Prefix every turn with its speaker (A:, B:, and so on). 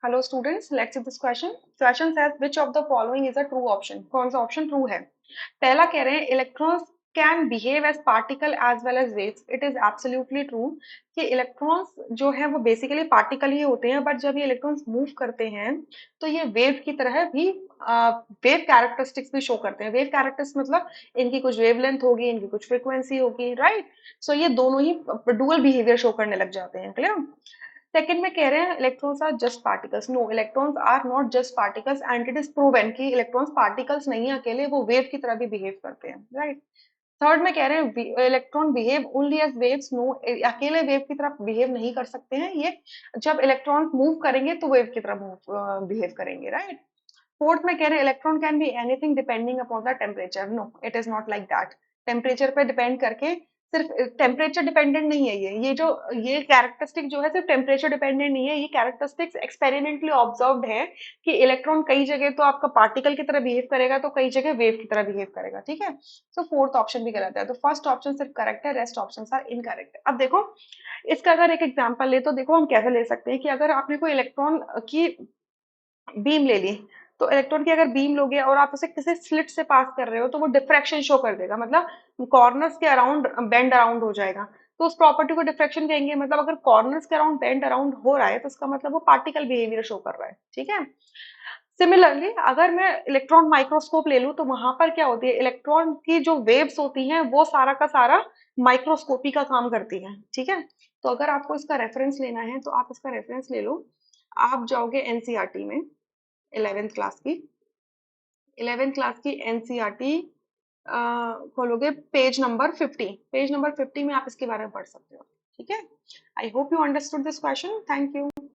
A: Hello students, let's see this question. Question says which of the following is a true option? कौन सा option true है? पहला कह रहे हैं electrons can behave as particle as well as waves. It is absolutely true कि electrons जो है वो बेसिकली पार्टिकल ही होते हैं, बट जब ये इलेक्ट्रॉन्स मूव करते हैं तो ये वेव की तरह भी वेव कैरेक्टरिस्टिक्स भी शो करते हैं। वेव कैरेक्टरिस्टिक्स मतलब इनकी कुछ वेवलेंथ होगी, इनकी कुछ फ्रीक्वेंसी होगी, राइट। सो ये दोनों ही डुअल बिहेवियर शो करने लग जाते हैं। क्लियर? सेकंड में कह रहे हैं electrons are just particles. No, electrons are not just particles and it is proven कि इलेक्ट्रॉन्स पार्टिकल्स नहीं है अकेले, वो वेव की तरह भी बिहेव करते हैं, राइट। थर्ड में कह रहे हैं electron behave only as waves. No, अकेले वेव की तरह बिहेव नहीं कर सकते हैं ये, जब इलेक्ट्रॉन मूव करेंगे तो वेव की तरह बिहेव करेंगे, राइट। फोर्थ में कह रहे हैं electron can be anything depending upon the temperature. No, it is not like that. Temperature पे डिपेंड करके, सिर्फ टेम्परेचर डिपेंडेंट नहीं है ये जो ये कैरेक्टरिस्टिक जो है सिर्फ टेम्परेचर डिपेंडेंट नहीं है। ये कैरेक्टरिस्टिक्स एक्सपेरिमेंटली ऑब्जर्व्ड है कि इलेक्ट्रॉन कई जगह तो आपका पार्टिकल की तरह बिहेव करेगा, तो कई जगह वेव की तरह बिहेव करेगा, ठीक है। सो फोर्थ ऑप्शन भी गलत है, तो फर्स्ट ऑप्शन सिर्फ करेक्ट है, रेस्ट ऑप्शन आर इनकरेक्ट। अब देखो इसका अगर एक एग्जाम्पल ले तो देखो हम कैसे ले सकते हैं कि अगर आपने कोई इलेक्ट्रॉन की बीम ले ली, तो इलेक्ट्रॉन की अगर बीम लोगे और आप उसे किसी स्लिट से पास कर रहे हो तो वो डिफ्रैक्शन शो कर देगा, मतलब कॉर्नर्स के अराउंड बेंड अराउंड हो जाएगा। तो उस प्रॉपर्टी को डिफ्रैक्शन कहेंगे। मतलब अगर कॉर्नर्स के अराउंड बेंड अराउंड हो रहा है तो उसका मतलब वो पार्टिकल बिहेवियर शो कर रहा है, ठीक है। सिमिलरली अगर मैं इलेक्ट्रॉन माइक्रोस्कोप ले लूं तो वहां पर क्या होती है, इलेक्ट्रॉन की जो वेव्स होती हैं वो सारा का सारा माइक्रोस्कोपी का काम करती है, ठीक है। तो अगर आपको इसका रेफरेंस लेना है तो आप इसका रेफरेंस ले लो। आप जाओगे एनसीईआरटी में, 11th क्लास की 11th क्लास की एनसीईआरटी खोलोगे, पेज नंबर 50 में आप इसके बारे में पढ़ सकते हो, ठीक है। I hope you understood this question. Thank you.